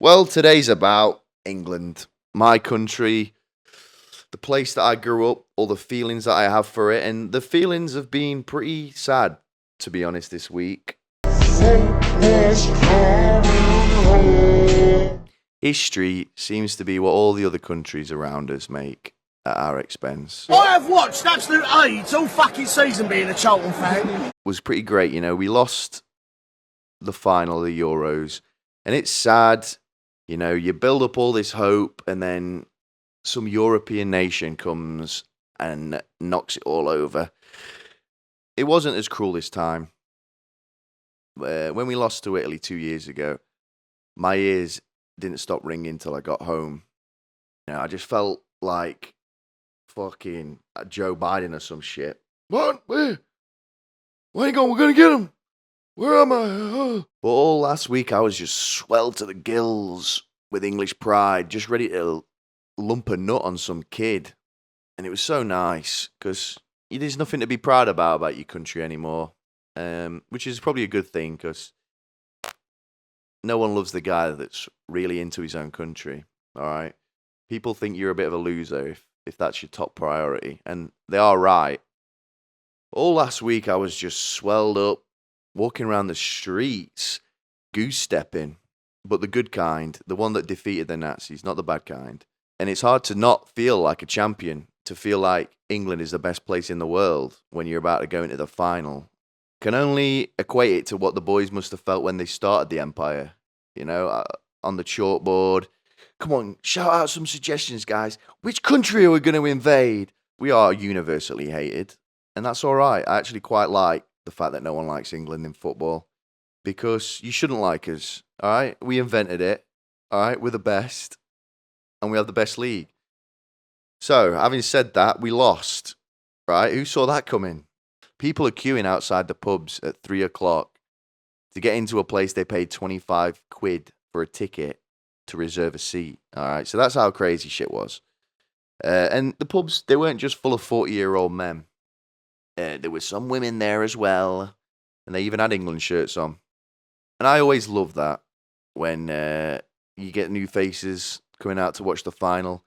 Well, today's about England, my country, the place that I grew up, all the feelings that I have for it, and the feelings have been pretty sad, to be honest, this week. History seems to be what all the other countries around us make at our expense. I have watched absolute AIDS all fucking season being a Charlton fan. Was pretty great, we lost the final of the Euros, and it's sad. You build up all this hope, and then some European nation comes and knocks it all over. It wasn't as cruel this time. When we lost to Italy 2 years ago, my ears didn't stop ringing till I got home. I just felt like fucking Joe Biden or some shit. What? Where are you going? We're going to get him. Where am I? But all last week, I was just swelled to the gills with English pride, just ready to lump a nut on some kid. And it was so nice, because there's nothing to be proud about your country anymore, which is probably a good thing, because no one loves the guy that's really into his own country, all right? People think you're a bit of a loser if that's your top priority, and they are right. All last week, I was just swelled up, walking around the streets, goose-stepping, but the good kind, the one that defeated the Nazis, not the bad kind. And it's hard to not feel like a champion, to feel like England is the best place in the world when you're about to go into the final. Can only equate it to what the boys must have felt when they started the Empire, on the chalkboard. Come on, shout out some suggestions, guys. Which country are we going to invade? We are universally hated, and that's all right. I actually quite like the fact that no one likes England in football, because you shouldn't like us, all right? We invented it, all right? We're the best, and we have the best league. So, having said that, we lost, right? Who saw that coming? People are queuing outside the pubs at 3 o'clock to get into a place they paid 25 quid for a ticket to reserve a seat, all right? So that's how crazy shit was. And the pubs, they weren't just full of 40-year-old men. There were some women there as well, and they even had England shirts on. And I always love that when you get new faces coming out to watch the final.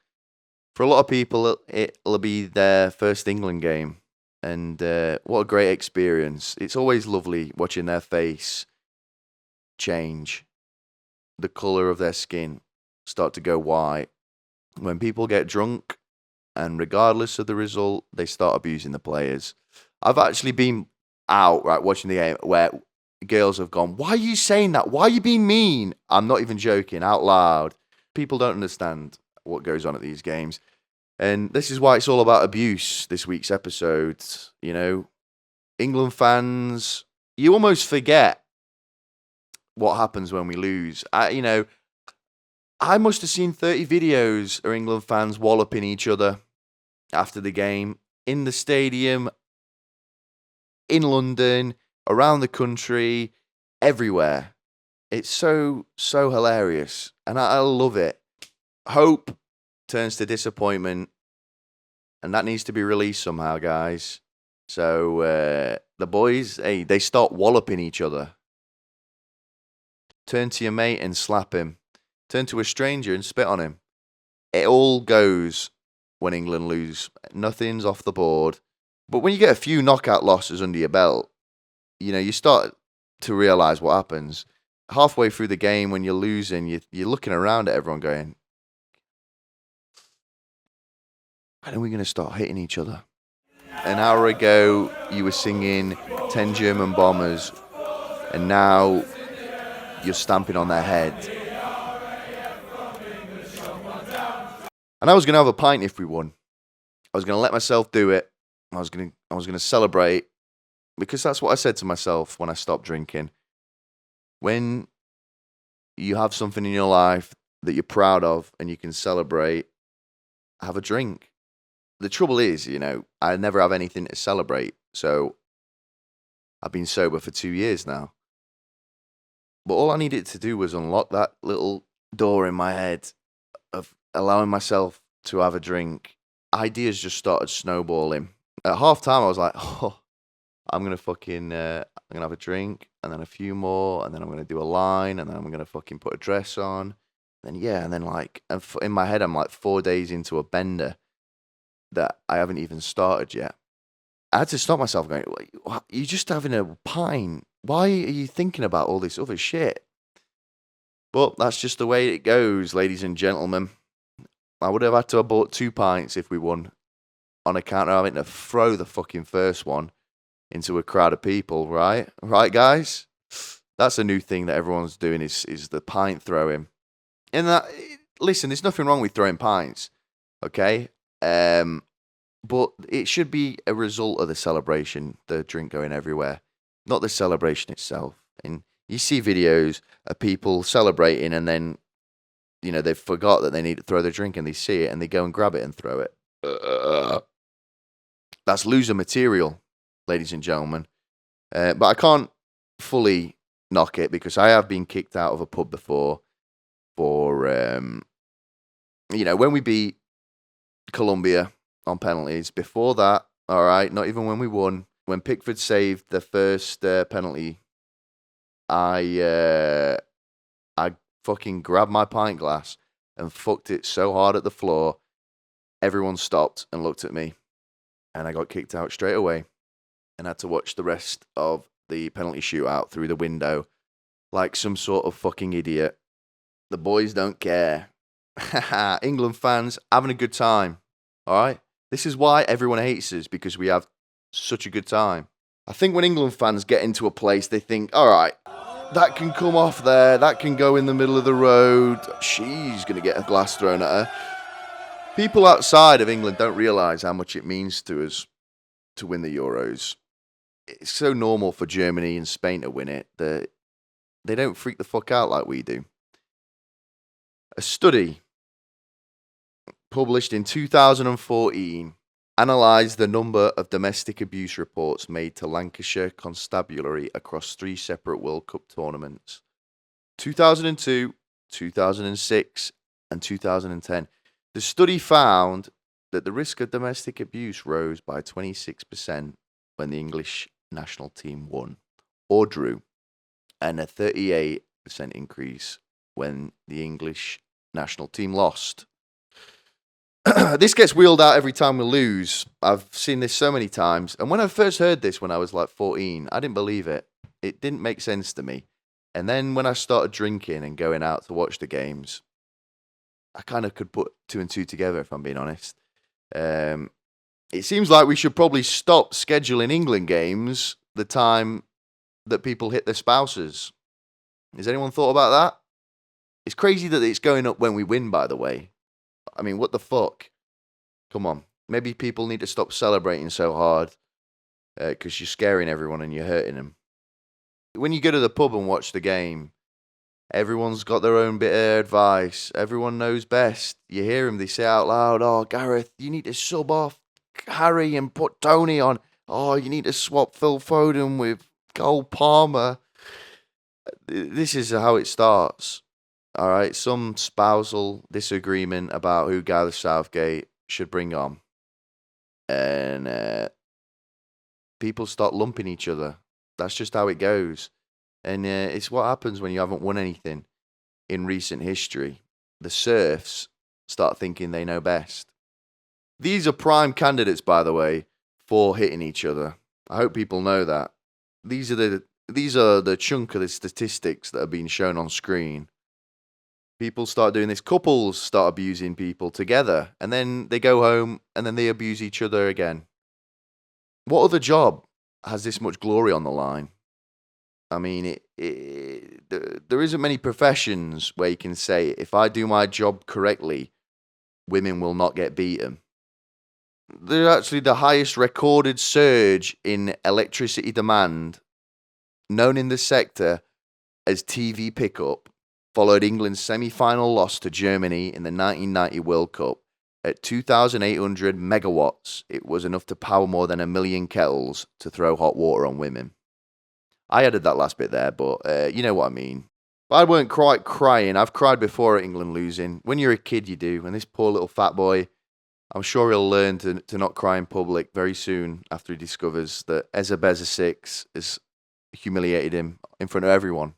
For a lot of people, it'll be their first England game. And what a great experience. It's always lovely watching their face change, the colour of their skin start to go white. When people get drunk, and regardless of the result, they start abusing the players. I've actually been out, right, watching the game where girls have gone, "Why are you saying that? Why are you being mean?" I'm not even joking, out loud. People don't understand what goes on at these games. And this is why it's all about abuse, this week's episode. England fans, you almost forget what happens when we lose. I must have seen 30 videos of England fans walloping each other after the game, in the stadium, in London, around the country, everywhere. It's so hilarious, and I love it. Hope turns to disappointment, and that needs to be released somehow, guys. So the boys, hey, they start walloping each other. Turn to your mate and slap him. Turn to a stranger and spit on him. It all goes when England lose. Nothing's off the board. But when you get a few knockout losses under your belt, you start to realise what happens. Halfway through the game, when you're losing, you're looking around at everyone going, when are we going to start hitting each other? An hour ago, you were singing 10 German Bombers, and now you're stamping on their head. And I was going to have a pint if we won. I was going to let myself do it. I was going to celebrate, because that's what I said to myself when I stopped drinking. When you have something in your life that you're proud of and you can celebrate, have a drink. The trouble is, I never have anything to celebrate. So I've been sober for 2 years now. But all I needed to do was unlock that little door in my head of allowing myself to have a drink. Ideas just started snowballing. At half time, I was like, I'm going to have a drink, and then a few more, and then I'm going to do a line, and then I'm going to fucking put a dress on. And yeah, and then like in my head, I'm like 4 days into a bender that I haven't even started yet. I had to stop myself going, you're just having a pint. Why are you thinking about all this other shit? But that's just the way it goes, ladies and gentlemen. I would have had to have bought 2 pints if we won on account of having to throw the fucking first one into a crowd of people, right? Right, guys? That's a new thing that everyone's doing is the pint throwing. And that, listen, there's nothing wrong with throwing pints, okay? But it should be a result of the celebration, the drink going everywhere, not the celebration itself. And you see videos of people celebrating and then, they forgot that they need to throw the drink and they see it and they go and grab it and throw it. That's loser material, ladies and gentlemen. But I can't fully knock it because I have been kicked out of a pub before for, when we beat Colombia on penalties. Before that, all right, not even when we won. When Pickford saved the first penalty, I fucking grabbed my pint glass and fucked it so hard at the floor, everyone stopped and looked at me, and I got kicked out straight away and had to watch the rest of the penalty shootout through the window like some sort of fucking idiot. The boys don't care. England fans having a good time, all right? This is why everyone hates us, because we have such a good time. I think when England fans get into a place, they think, all right, that can come off there, that can go in the middle of the road, she's going to get a glass thrown at her. People outside of England don't realise how much it means to us to win the Euros. It's so normal for Germany and Spain to win it that they don't freak the fuck out like we do. A study published in 2014 analysed the number of domestic abuse reports made to Lancashire Constabulary across 3 separate World Cup tournaments: 2002, 2006, and 2010. The study found that the risk of domestic abuse rose by 26% when the English national team won or drew, and a 38% increase when the English national team lost. This gets wheeled out every time we lose. I've seen this so many times. And when I first heard this when I was like 14, I didn't believe it. It didn't make sense to me. And then when I started drinking and going out to watch the games, I kind of could put 2 and 2 together, if I'm being honest. It seems like we should probably stop scheduling England games the time that people hit their spouses. Has anyone thought about that? It's crazy that it's going up when we win, by the way. I mean, what the fuck? Come on. Maybe people need to stop celebrating so hard because you're scaring everyone and you're hurting them. When you go to the pub and watch the game, everyone's got their own bit of advice. Everyone knows best. You hear them, they say out loud, oh, Gareth, you need to sub off Harry and put Tony on. Oh, you need to swap Phil Foden with Cole Palmer. This is how it starts. All right, some spousal disagreement about who Gareth Southgate should bring on. And people start lumping each other. That's just how it goes. And it's what happens when you haven't won anything in recent history. The serfs start thinking they know best. These are prime candidates, by the way, for hitting each other. I hope people know that. These are the chunk of the statistics that are being shown on screen. People start doing this. Couples start abusing people together, and then they go home, and then they abuse each other again. What other job has this much glory on the line? I mean, there isn't many professions where you can say, if I do my job correctly, women will not get beaten. They're actually the highest recorded surge in electricity demand known in the sector as TV pickup followed England's semi-final loss to Germany in the 1990 World Cup. At 2,800 megawatts, it was enough to power more than 1 million kettles to throw hot water on women. I added that last bit there, but you know what I mean. But I weren't quite crying. I've cried before at England losing. When you're a kid, you do. And this poor little fat boy, I'm sure he'll learn to not cry in public very soon after he discovers that Ezebeza 6 has humiliated him in front of everyone.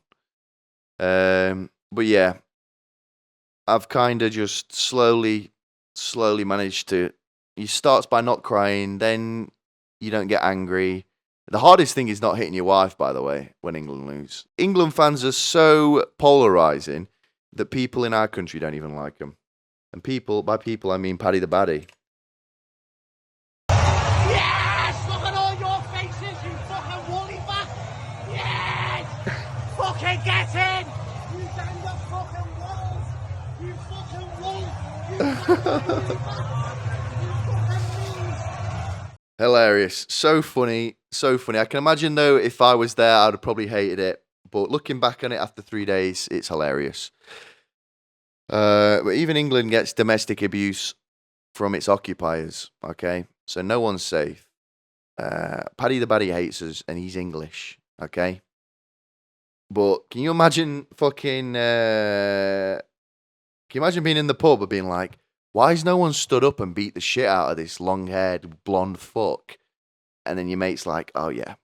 But yeah, I've kind of just slowly managed to. You starts by not crying, then you don't get angry. The hardest thing is not hitting your wife, by the way, when England lose. England fans are so polarising that people in our country don't even like them. And by people, I mean Paddy the Baddy. Yes! Look at all your faces, you fucking woolly fuck! Yes! Fucking get in! You damn the fucking wolf! You fucking wolf! You fucking woolly fuck! You fucking beast! Hilarious. So funny. So funny. I can imagine, though, if I was there, I'd have probably hated it. But looking back on it after 3 days, it's hilarious. But even England gets domestic abuse from its occupiers, okay? So no one's safe. Paddy the Baddy hates us, and he's English, okay? But can you imagine fucking... can you imagine being in the pub and being like, why has no one stood up and beat the shit out of this long-haired blonde fuck? And then your mate's like, oh yeah,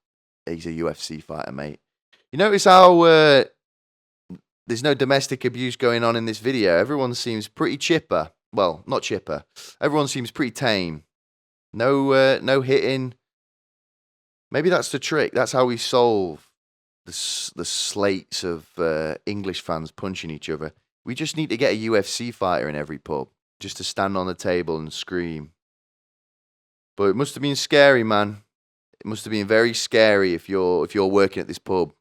he's a UFC fighter, mate. You notice how there's no domestic abuse going on in this video? Everyone seems pretty chipper. Well, not chipper. Everyone seems pretty tame. No hitting. Maybe that's the trick. That's how we solve the slates of English fans punching each other. We just need to get a UFC fighter in every pub just to stand on the table and scream. But it must have been scary, man. It must have been very scary if you're working at this pub,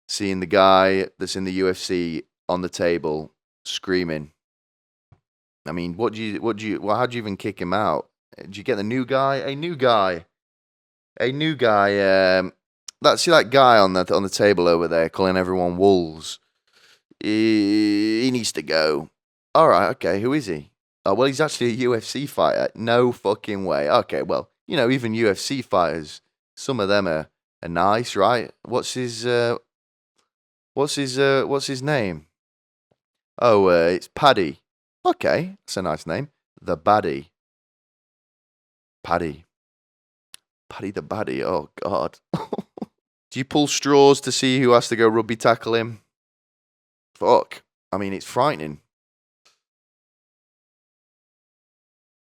seeing the guy that's in the UFC on the table screaming. I mean, how'd you even kick him out? Did you get the new guy? A new guy. See that guy on the table over there calling everyone wolves. He needs to go. All right, okay. Who is he? Oh, well, he's actually a UFC fighter. No fucking way. Okay, well, even UFC fighters, some of them are nice, right? What's his name? Oh, it's Paddy. Okay, that's a nice name. The Baddie. Paddy the Baddy. Oh God. Do you pull straws to see who has to go rugby tackle him? Fuck. I mean, it's frightening.